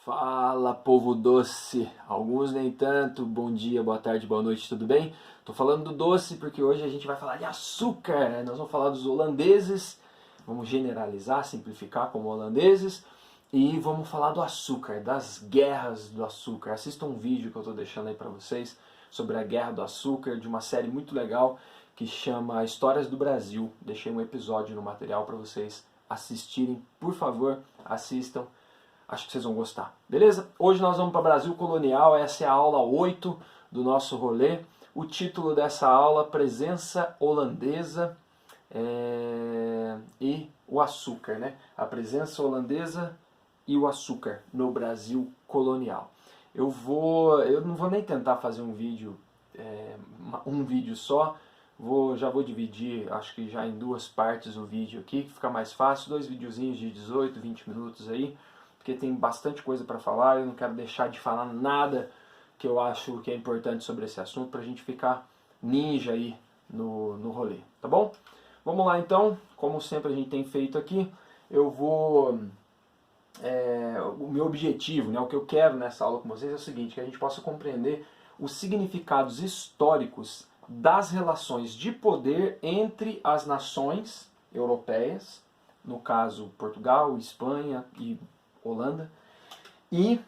Fala, povo doce! Alguns nem tanto. Bom dia, boa tarde, boa noite, tudo bem? Tô falando do doce porque hoje a gente vai falar de açúcar, né? Nós vamos falar dos holandeses, vamos generalizar, simplificar como holandeses, e vamos falar do açúcar, das guerras do açúcar. Assista um vídeo que eu tô deixando aí pra vocês sobre a guerra do açúcar, de uma série muito legal que chama Histórias do Brasil. Deixei um episódio no material para vocês assistirem. Por favor, assistam. Acho que vocês vão gostar. Beleza? Hoje nós vamos para Brasil Colonial. Essa é a aula 8 do nosso rolê. O título dessa aula, Presença Holandesa e o Açúcar, né? A presença holandesa e o açúcar no Brasil colonial. Eu não vou nem tentar fazer um vídeo só. Já vou dividir, acho que já em duas partes o vídeo aqui, que fica mais fácil. 2 videozinhos de 18, 20 minutos aí, porque tem bastante coisa para falar. Eu não quero deixar de falar nada que eu acho que é importante sobre esse assunto, pra gente ficar ninja aí no rolê, tá bom? Vamos lá então, como sempre a gente tem feito aqui, o meu objetivo, né, o que eu quero nessa aula com vocês é o seguinte: que a gente possa compreender os significados históricos das relações de poder entre as nações europeias, no caso Portugal, Espanha e Holanda, e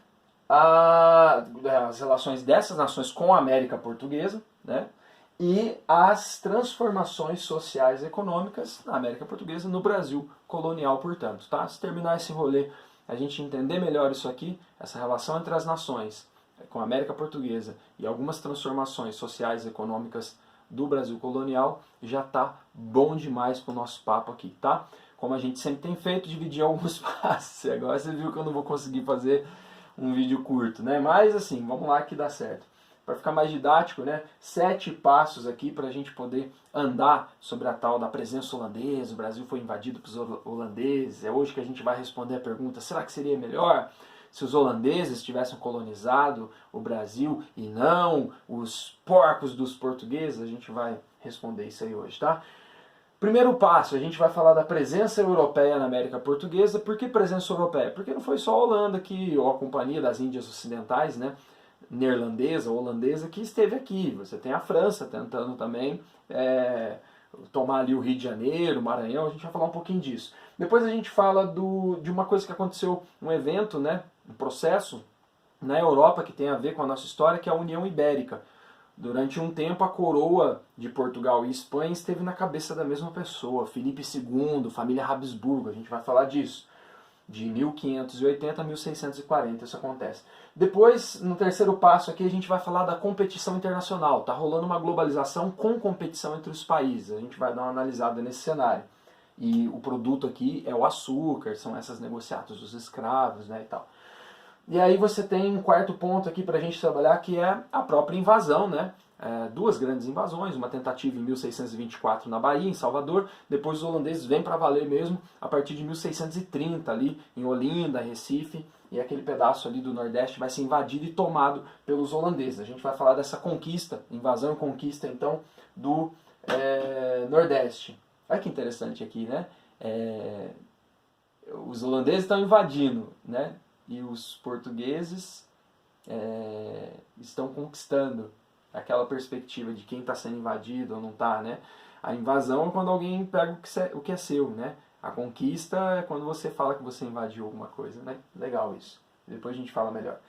as relações dessas nações com a América Portuguesa, né? E as transformações sociais e econômicas na América Portuguesa, no Brasil colonial, portanto. Tá? Se terminar esse rolê, a gente entender melhor isso aqui, essa relação entre as nações com a América Portuguesa e algumas transformações sociais e econômicas do Brasil colonial, já tá bom demais pro nosso papo aqui, tá? Como a gente sempre tem feito, dividir alguns passos. Agora você viu que eu não vou conseguir fazer um vídeo curto, né? Mas assim, vamos lá que dá certo. Para ficar mais didático, né? 7 passos aqui para a gente poder andar sobre a tal da presença holandesa. O Brasil foi invadido pelos holandeses. É hoje que a gente vai responder a pergunta: será que seria melhor se os holandeses tivessem colonizado o Brasil e não os porcos dos portugueses? A gente vai responder isso aí hoje, tá? Primeiro passo, a gente vai falar da presença europeia na América Portuguesa. Por que presença europeia? Porque não foi só a Holanda ou a Companhia das Índias Ocidentais, né, neerlandesa, holandesa, que esteve aqui. Você tem a França tentando também tomar ali o Rio de Janeiro, o Maranhão. A gente vai falar um pouquinho disso. Depois a gente fala de uma coisa que aconteceu, um evento, né, um processo na Europa que tem a ver com a nossa história, que é a União Ibérica. Durante um tempo, a coroa de Portugal e Espanha esteve na cabeça da mesma pessoa, Filipe II, família Habsburgo. A gente vai falar disso. De 1580 a 1640 isso acontece. Depois, no terceiro passo aqui, a gente vai falar da competição internacional. Está rolando uma globalização com competição entre os países. A gente vai dar uma analisada nesse cenário. E o produto aqui é o açúcar, são essas negociatas dos escravos, né, e tal. E aí você tem um quarto ponto aqui para a gente trabalhar, que é a própria invasão, né? 2 grandes invasões, uma tentativa em 1624 na Bahia, em Salvador. Depois os holandeses vêm para valer mesmo a partir de 1630 ali em Olinda, Recife, e aquele pedaço ali do Nordeste vai ser invadido e tomado pelos holandeses. A gente vai falar dessa conquista, invasão e conquista então do Nordeste. Olha que interessante aqui, né? Os holandeses estão invadindo, né? E os portugueses estão conquistando. Aquela perspectiva de quem está sendo invadido ou não está, né? A invasão é quando alguém pega o que é seu, né? A conquista é quando você fala que você invadiu alguma coisa, né? Legal isso. Depois a gente fala melhor.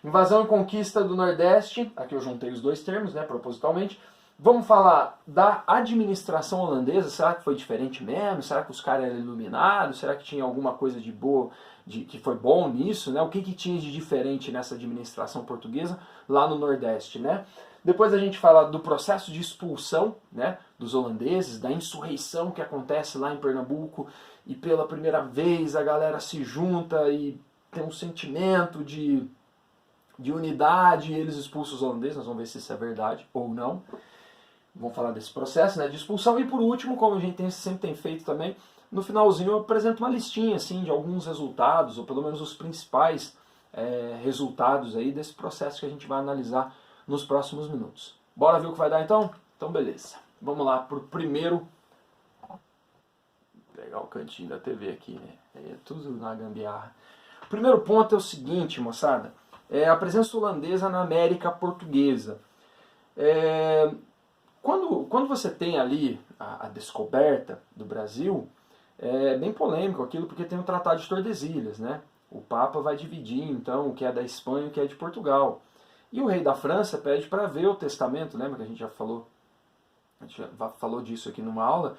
Invasão e conquista do Nordeste. Aqui eu juntei os 2 termos, né? Propositalmente. Vamos falar da administração holandesa. Será que foi diferente mesmo? Será que os caras eram iluminados? Será que tinha alguma coisa de boa, que foi bom nisso, né? O que tinha de diferente nessa administração portuguesa lá no Nordeste, né? Depois a gente fala do processo de expulsão, né, dos holandeses, da insurreição que acontece lá em Pernambuco, e pela primeira vez a galera se junta e tem um sentimento de unidade, e eles expulsam os holandeses. Nós vamos ver se isso é verdade ou não. Vamos falar desse processo, né, de expulsão. E por último, como a gente sempre tem feito também, no finalzinho eu apresento uma listinha assim, de alguns resultados, ou pelo menos os principais resultados aí desse processo que a gente vai analisar nos próximos minutos. Bora ver o que vai dar então? Então beleza. Vamos lá pro primeiro. Vou pegar o cantinho da TV aqui, né? É tudo na gambiarra. primeiro ponto é o seguinte, moçada, é a presença holandesa na América Portuguesa. Quando você tem ali a descoberta do Brasil, é bem polêmico aquilo, porque tem o Tratado de Tordesilhas, né? O Papa vai dividir, então, o que é da Espanha e o que é de Portugal. E o rei da França pede para ver o testamento, lembra que a gente já falou disso aqui numa aula,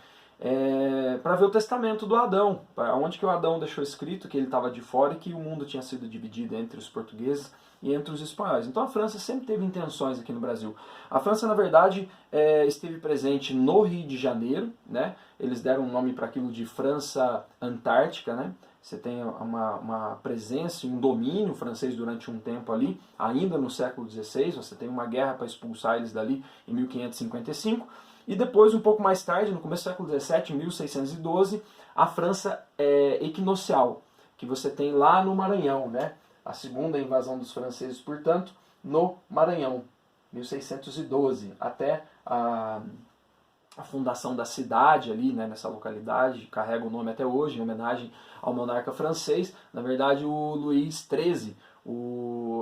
para ver o testamento do Adão, onde que o Adão deixou escrito que ele estava de fora e que o mundo tinha sido dividido entre os portugueses e entre os espanhóis. Então a França sempre teve intenções aqui no Brasil. A França, na verdade, esteve presente no Rio de Janeiro, né? Eles deram um nome para aquilo de França Antártica, né? Você tem uma presença e um domínio francês durante um tempo ali, ainda no século XVI, você tem uma guerra para expulsar eles dali em 1555, e depois, um pouco mais tarde, no começo do século XVII, 1612, a França equinocial, que você tem lá no Maranhão, né? A segunda invasão dos franceses, portanto, no Maranhão, 1612, até a fundação da cidade ali, né, nessa localidade, carrega o nome até hoje, em homenagem ao monarca francês, na verdade o Luís XIII,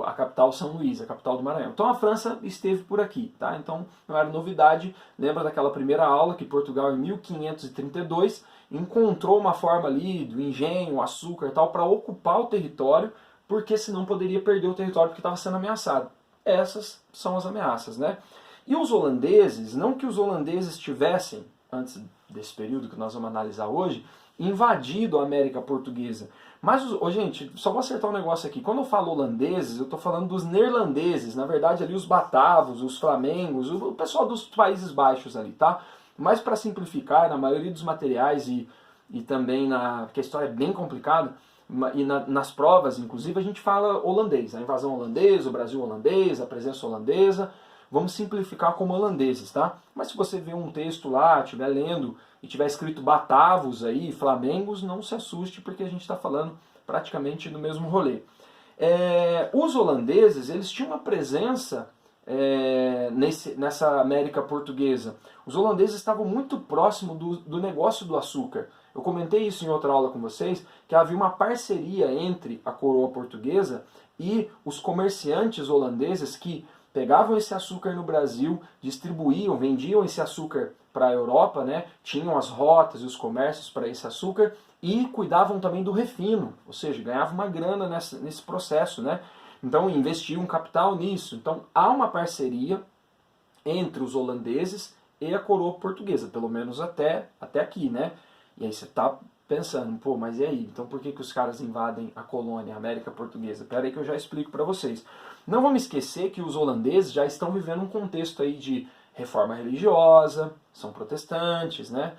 a capital São Luís, a capital do Maranhão. Então a França esteve por aqui, tá? Então não era novidade, lembra daquela primeira aula que Portugal em 1532 encontrou uma forma ali do engenho, açúcar e tal, para ocupar o território, porque senão poderia perder o território porque estava sendo ameaçado. Essas são as ameaças, né? E os holandeses, não que os holandeses tivessem, antes desse período que nós vamos analisar hoje, invadido a América Portuguesa. Mas, gente, só vou acertar um negócio aqui. Quando eu falo holandeses, eu estou falando dos neerlandeses. Na verdade, ali os batavos, os flamengos, o pessoal dos Países Baixos ali, tá? Mas para simplificar, na maioria dos materiais e também porque a história é bem complicada, e nas provas, inclusive, a gente fala holandês. A invasão holandesa, o Brasil holandês, a presença holandesa. Vamos simplificar como holandeses, tá? Mas se você vê um texto lá, estiver lendo e tiver escrito batavos aí, flamengos, não se assuste, porque a gente está falando praticamente do mesmo rolê. Os holandeses, eles tinham uma presença nessa América Portuguesa. Os holandeses estavam muito próximos do negócio do açúcar. Eu comentei isso em outra aula com vocês, que havia uma parceria entre a coroa portuguesa e os comerciantes holandeses que pegavam esse açúcar no Brasil, distribuíam, vendiam esse açúcar para a Europa, né? Tinham as rotas e os comércios para esse açúcar e cuidavam também do refino, ou seja, ganhavam uma grana nesse processo, né? Então investiam um capital nisso. Então há uma parceria entre os holandeses e a coroa portuguesa, pelo menos até aqui, né? E aí você está pensando, pô, mas e aí? Então por que os caras invadem a colônia, a América Portuguesa? Espera aí que eu já explico para vocês. Não vamos esquecer que os holandeses já estão vivendo um contexto aí de reforma religiosa, são protestantes, né?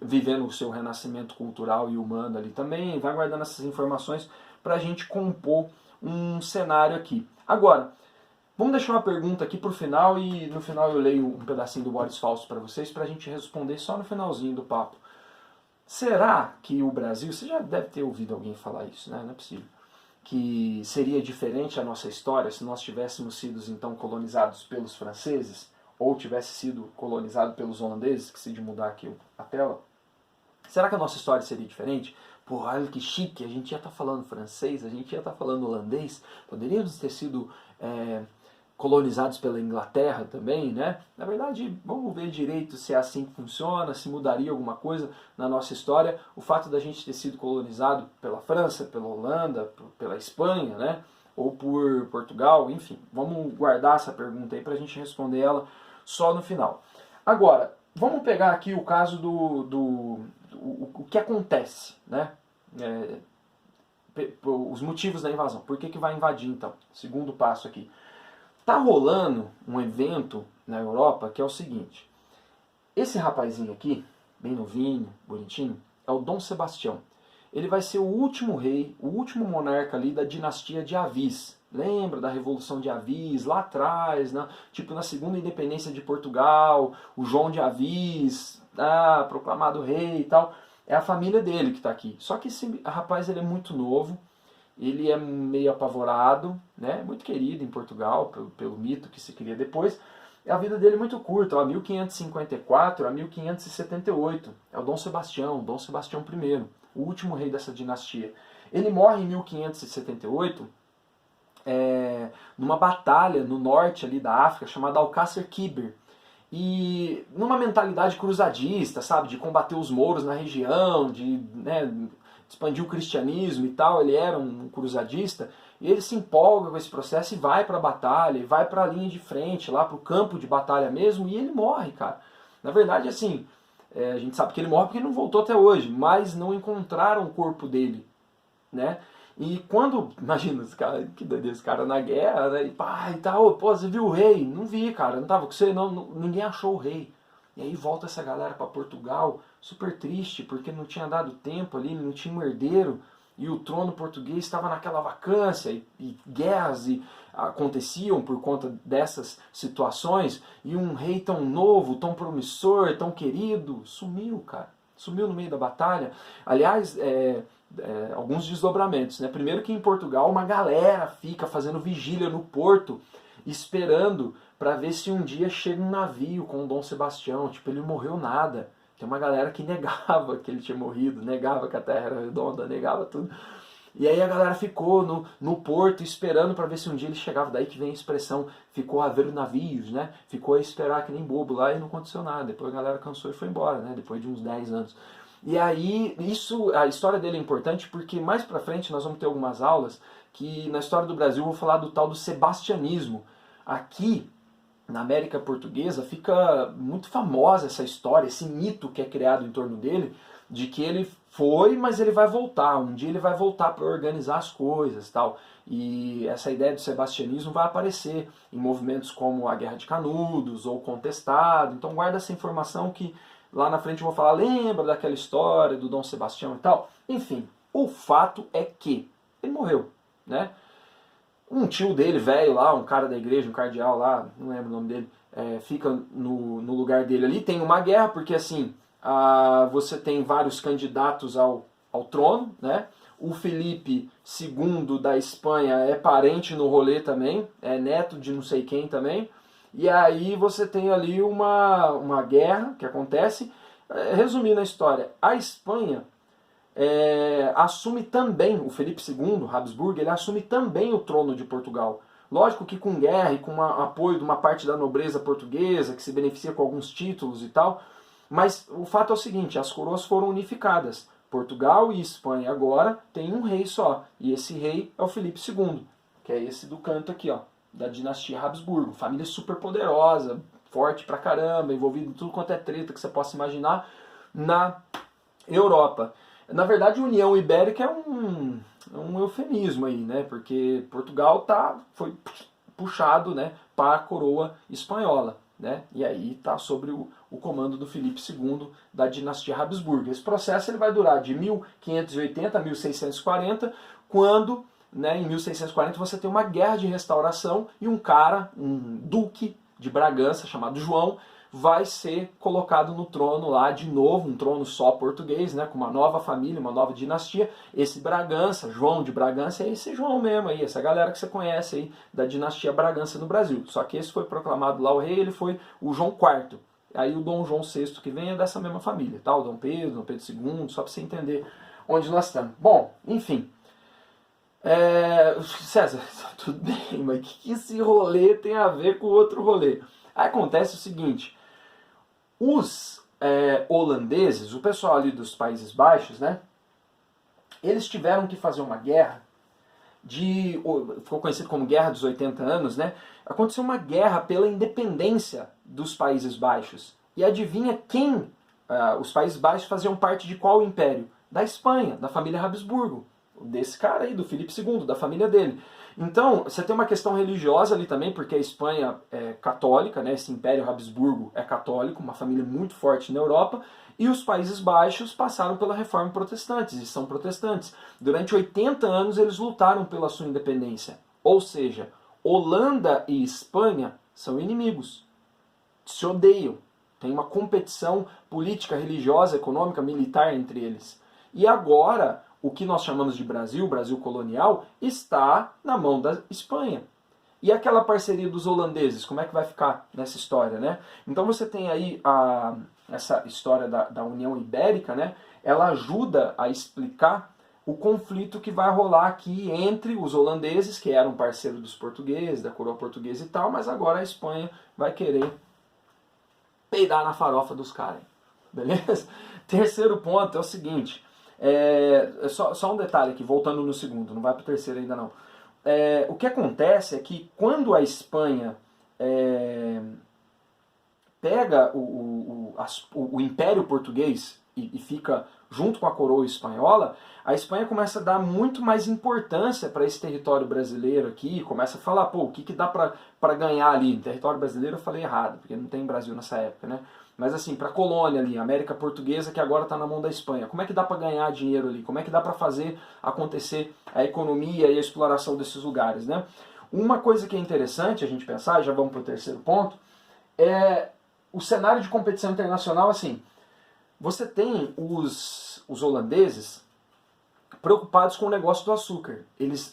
Vivendo o seu renascimento cultural e humano ali também. Vai guardando essas informações para a gente compor um cenário aqui. Agora, vamos deixar uma pergunta aqui para o final e no final eu leio um pedacinho do Boris Fausto para vocês para a gente responder só no finalzinho do papo. Será que o Brasil, você já deve ter ouvido alguém falar isso, né? Não é possível. Que seria diferente a nossa história se nós tivéssemos sido então colonizados pelos franceses ou tivesse sido colonizado pelos holandeses, que se de mudar aqui a tela. Será que a nossa história seria diferente? Pô, olha que chique, a gente ia estar falando francês, a gente ia estar falando holandês, poderíamos ter sido colonizados pela Inglaterra também, né? Na verdade, vamos ver direito se é assim que funciona, se mudaria alguma coisa na nossa história. O fato da gente ter sido colonizado pela França, pela Holanda, pela Espanha, né? Ou por Portugal, enfim. Vamos guardar essa pergunta aí para a gente responder ela só no final. Agora, vamos pegar aqui o caso o que acontece, né? Os motivos da invasão. Por que vai invadir, então? Segundo passo aqui. Tá rolando um evento na Europa que é o seguinte. Esse rapazinho aqui, bem novinho, bonitinho, é o Dom Sebastião. Ele vai ser o último rei, o último monarca ali da dinastia de Avis. Lembra da Revolução de Avis, lá atrás, né? Tipo na segunda independência de Portugal, o João de Avis, proclamado rei e tal. É a família dele que está aqui. Só que esse rapaz ele é muito novo. Ele é meio apavorado, né? Muito querido em Portugal, pelo mito que se cria depois. A vida dele é muito curta, ó, 1554 a 1578. É o Dom Sebastião I, o último rei dessa dinastia. Ele morre em 1578, numa batalha no norte ali da África chamada Alcácer Quibir. E numa mentalidade cruzadista, sabe, de combater os mouros na região, de, né, expandir o cristianismo e tal, ele era um cruzadista, e ele se empolga com esse processo e vai para a batalha, e vai para a linha de frente, lá para o campo de batalha mesmo, e ele morre, cara. Na verdade, assim, a gente sabe que ele morre porque ele não voltou até hoje, mas não encontraram o corpo dele, né? E quando, imagina, esse cara, que doideira, esse cara na guerra, né, e pá, e tal, pô, você viu o rei? Não vi, cara, não tava com você, ninguém achou o rei. E aí volta essa galera para Portugal, super triste, porque não tinha dado tempo ali, não tinha um herdeiro, e o trono português estava naquela vacância, e guerras aconteciam por conta dessas situações, e um rei tão novo, tão promissor, tão querido, sumiu, cara. Sumiu no meio da batalha. Aliás, alguns desdobramentos, né? Primeiro que em Portugal uma galera fica fazendo vigília no porto, esperando para ver se um dia chega um navio com o Dom Sebastião. Tipo, ele não morreu nada. Tem uma galera que negava que ele tinha morrido, negava que a Terra era redonda, negava tudo. E aí a galera ficou no porto esperando para ver se um dia ele chegava. Daí que vem a expressão, ficou a ver navios, né? Ficou a esperar que nem bobo lá e não aconteceu nada. Depois a galera cansou e foi embora, né? Depois de uns 10 anos. E aí, a história dele é importante porque mais pra frente nós vamos ter algumas aulas que na história do Brasil eu vou falar do tal do sebastianismo. Aqui, na América Portuguesa, fica muito famosa essa história, esse mito que é criado em torno dele, de que ele foi, mas ele vai voltar. Um dia ele vai voltar para organizar as coisas, tal. E essa ideia do sebastianismo vai aparecer em movimentos como a Guerra de Canudos ou Contestado. Então guarda essa informação que lá na frente eu vou falar, lembra daquela história do Dom Sebastião e tal? Enfim, o fato é que ele morreu, né? Um tio dele, velho lá, um cara da igreja, um cardeal lá, não lembro o nome dele, fica no lugar dele ali. Tem uma guerra, porque assim, você tem vários candidatos ao trono, né? O Felipe II da Espanha é parente no rolê também, é neto de não sei quem também. E aí você tem ali uma guerra que acontece. Resumindo a história, a Espanha assume também, o Felipe II, Habsburgo, ele assume também o trono de Portugal. Lógico que com guerra e com apoio de uma parte da nobreza portuguesa, que se beneficia com alguns títulos e tal, mas o fato é o seguinte, as coroas foram unificadas. Portugal e Espanha agora tem um rei só, e esse rei é o Felipe II, que é esse do canto aqui, ó, da dinastia Habsburgo. Família super poderosa, forte pra caramba, envolvido em tudo quanto é treta que você possa imaginar na Europa. Na verdade, União Ibérica é um eufemismo aí, né? Porque Portugal foi puxado, né, para a coroa espanhola, né? E aí está sobre o comando do Filipe II da dinastia Habsburgo. Esse processo ele vai durar de 1580 a 1640, quando, né, em 1640 você tem uma guerra de restauração e um cara, um duque de Bragança chamado João, vai ser colocado no trono lá de novo, um trono só português, né, com uma nova família, uma nova dinastia. Esse Bragança, João de Bragança, é esse João mesmo aí, essa galera que você conhece aí da dinastia Bragança no Brasil. Só que esse foi proclamado lá o rei, ele foi o João IV. Aí o Dom João VI que vem é dessa mesma família, tá? O Dom Pedro II, só para você entender onde nós estamos. Bom, enfim. César, tudo bem, mas o que esse rolê tem a ver com o outro rolê? Aí acontece o seguinte, os holandeses, o pessoal ali dos Países Baixos, né, eles tiveram que fazer uma guerra, ficou conhecido como Guerra dos 80 Anos, né? Aconteceu uma guerra pela independência dos Países Baixos. E adivinha quem? Os Países Baixos faziam parte de qual império? Da Espanha, da família Habsburgo. Desse cara aí, do Filipe II, da família dele. Então, você tem uma questão religiosa ali também, porque a Espanha é católica, né? Esse Império Habsburgo é católico, uma família muito forte na Europa, e os Países Baixos passaram pela Reforma Protestante, e são protestantes. Durante 80 anos eles lutaram pela sua independência. Ou seja, Holanda e Espanha são inimigos, se odeiam, tem uma competição política, religiosa, econômica, militar entre eles. E agora, o que nós chamamos de Brasil, Brasil colonial, está na mão da Espanha. E aquela parceria dos holandeses, como é que vai ficar nessa história, né? Então você tem aí essa história da União Ibérica, né? Ela ajuda a explicar o conflito que vai rolar aqui entre os holandeses, que eram parceiros dos portugueses, da coroa portuguesa e tal, mas agora a Espanha vai querer peidar na farofa dos caras. Beleza? Terceiro ponto é o seguinte, só um detalhe aqui, voltando no segundo, não vai para o terceiro ainda não. O que acontece é que quando a Espanha pega o Império Português e fica junto com a coroa espanhola, a Espanha começa a dar muito mais importância para esse território brasileiro aqui, começa a falar, pô, o que dá para ganhar ali? Território brasileiro eu falei errado, porque não tem Brasil nessa época, né? Mas assim, para a colônia ali, América Portuguesa, que agora está na mão da Espanha, como é que dá para ganhar dinheiro ali? Como é que dá para fazer acontecer a economia e a exploração desses lugares, né? Uma coisa que é interessante a gente pensar, já vamos para o terceiro ponto, é o cenário de competição internacional, assim, você tem os holandeses preocupados com o negócio do açúcar.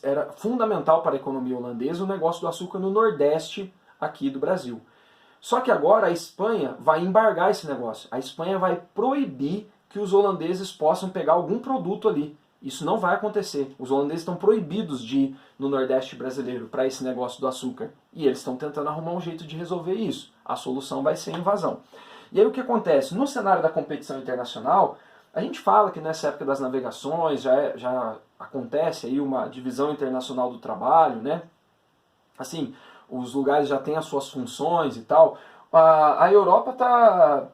Era fundamental para a economia holandesa o negócio do açúcar no Nordeste aqui do Brasil. Só que agora a Espanha vai embargar esse negócio. A Espanha vai proibir que os holandeses possam pegar algum produto ali. Isso não vai acontecer. Os holandeses estão proibidos de ir no Nordeste brasileiro para esse negócio do açúcar. E eles estão tentando arrumar um jeito de resolver isso. A solução vai ser a invasão. E aí o que acontece? No cenário da competição internacional, a gente fala que nessa época das navegações já acontece aí uma divisão internacional do trabalho, né? Assim, os lugares já têm as suas funções e tal. A Europa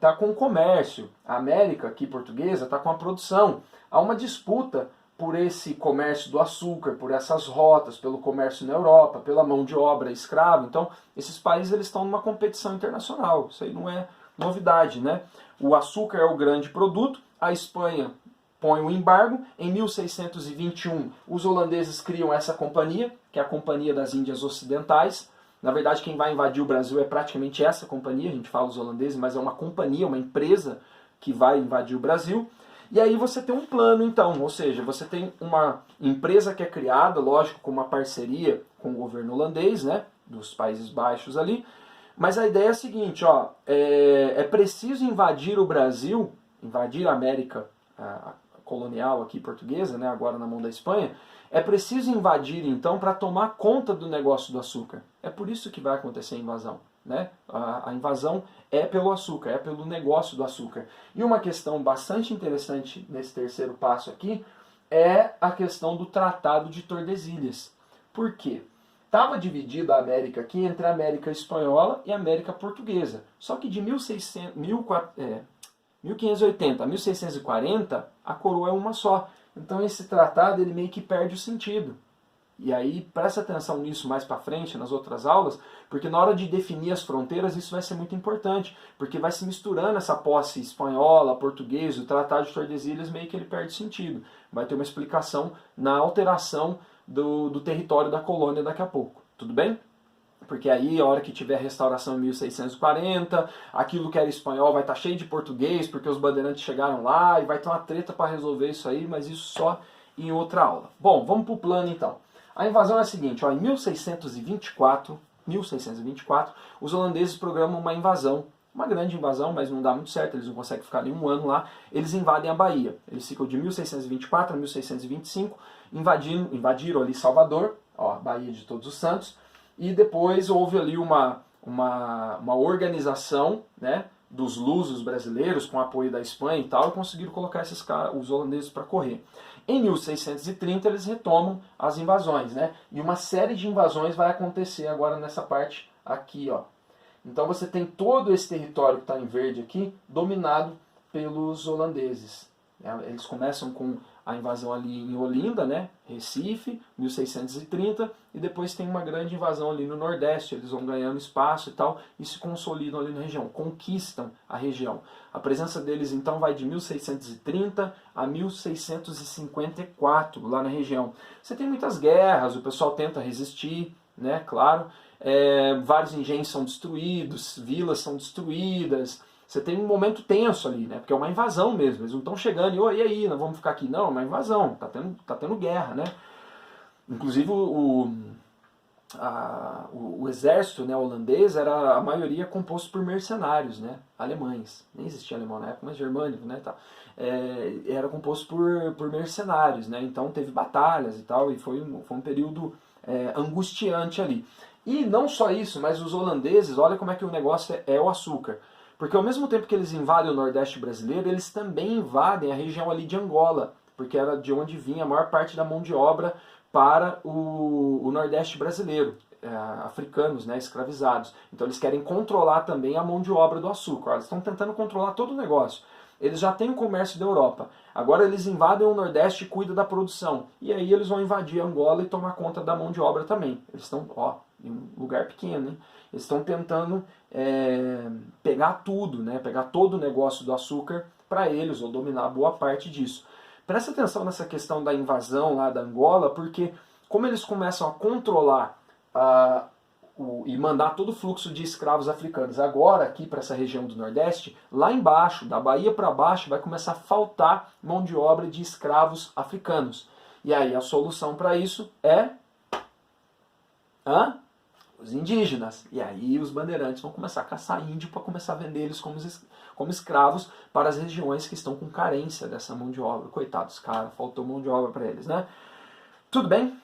tá com o comércio, a América aqui portuguesa está com a produção. Há uma disputa por esse comércio do açúcar, por essas rotas, pelo comércio na Europa, pela mão de obra escrava. Então, esses países eles estão numa competição internacional. Isso aí não é novidade, né? O açúcar é o grande produto, a Espanha põe o embargo. Em 1621, os holandeses criam essa companhia, que é a Companhia das Índias Ocidentais. Na verdade, quem vai invadir o Brasil é praticamente essa companhia, a gente fala os holandeses, mas é uma companhia, uma empresa que vai invadir o Brasil. E aí você tem um plano, então, ou seja, você tem uma empresa que é criada, lógico, com uma parceria com o governo holandês, né, dos Países Baixos ali, mas a ideia é a seguinte, ó, é preciso invadir o Brasil, invadir a América colonial aqui portuguesa, né, agora na mão da Espanha, é preciso invadir então para tomar conta do negócio do açúcar. É por isso que vai acontecer a invasão. Né? A invasão é pelo açúcar, é pelo negócio do açúcar. E uma questão bastante interessante nesse terceiro passo aqui é a questão do Tratado de Tordesilhas. Por quê? Estava dividida a América aqui entre a América Espanhola e a América Portuguesa. Só que de 1580 a 1640 a coroa é uma só. Então esse tratado ele meio que perde o sentido. E aí presta atenção nisso mais para frente, nas outras aulas, porque na hora de definir as fronteiras isso vai ser muito importante, porque vai se misturando essa posse espanhola, portuguesa, o Tratado de Tordesilhas meio que ele perde sentido. Vai ter uma explicação na alteração do território da colônia daqui a pouco. Tudo bem? Porque aí, a hora que tiver a restauração em 1640, aquilo que era espanhol vai estar cheio de português, porque os bandeirantes chegaram lá, e vai ter uma treta para resolver isso aí, mas isso só em outra aula. Bom, vamos para o plano então. A invasão é a seguinte, ó, em 1624, os holandeses programam uma invasão, uma grande invasão, mas não dá muito certo, eles não conseguem ficar nem um ano lá, eles invadem a Bahia. Eles ficam de 1624 a 1625, invadiram ali Salvador, ó, Bahia de Todos os Santos, e depois houve ali uma organização, né, dos lusos brasileiros, com apoio da Espanha e tal, e conseguiram colocar os holandeses para correr. Em 1630 eles retomam as invasões, né? E uma série de invasões vai acontecer agora nessa parte aqui, ó. Então você tem todo esse território que está em verde aqui, dominado pelos holandeses. Eles começam com a invasão ali em Olinda, né? Recife, 1630, e depois tem uma grande invasão ali no Nordeste, eles vão ganhando espaço e tal, e se consolidam ali na região, conquistam a região. A presença deles então vai de 1630 a 1654 lá na região. Você tem muitas guerras, o pessoal tenta resistir, né? Claro, vários engenhos são destruídos, vilas são destruídas. Você tem um momento tenso ali, né? Porque é uma invasão mesmo. Eles não estão chegando e, e aí, nós vamos ficar aqui? Não, é uma invasão. Tá tendo guerra, né? Inclusive o exército, né, holandês era a maioria composto por mercenários, né, alemães. Nem existia alemão na época, mas germânico, né, tá. Era composto por mercenários, né, então teve batalhas e tal, e foi um período angustiante ali. E não só isso, mas os holandeses, olha como é que o negócio é o açúcar. Porque ao mesmo tempo que eles invadem o Nordeste brasileiro, eles também invadem a região ali de Angola, porque era de onde vinha a maior parte da mão de obra para o Nordeste brasileiro, africanos, né, escravizados. Então eles querem controlar também a mão de obra do açúcar. Eles estão tentando controlar todo o negócio. Eles já têm o comércio da Europa. Agora eles invadem o Nordeste e cuidam da produção. E aí eles vão invadir Angola e tomar conta da mão de obra também. Eles estão, em um lugar pequeno, hein? Eles estão tentando pegar tudo, né? Pegar todo o negócio do açúcar para eles, ou dominar boa parte disso. Presta atenção nessa questão da invasão lá da Angola, porque como eles começam a controlar e mandar todo o fluxo de escravos africanos agora aqui para essa região do Nordeste, lá embaixo, da Bahia para baixo, vai começar a faltar mão de obra de escravos africanos. E aí a solução para isso é os indígenas. E aí os bandeirantes vão começar a caçar índio para começar a vender eles como escravos para as regiões que estão com carência dessa mão de obra. Coitados, cara, faltou mão de obra para eles, né? Tudo bem?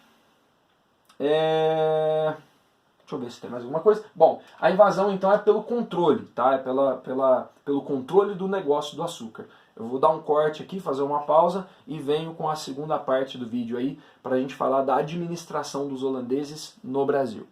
Deixa eu ver se tem mais alguma coisa. Bom, a invasão então é pelo controle, tá? É pelo controle do negócio do açúcar. Eu vou dar um corte aqui, fazer uma pausa e venho com a segunda parte do vídeo aí para a gente falar da administração dos holandeses no Brasil.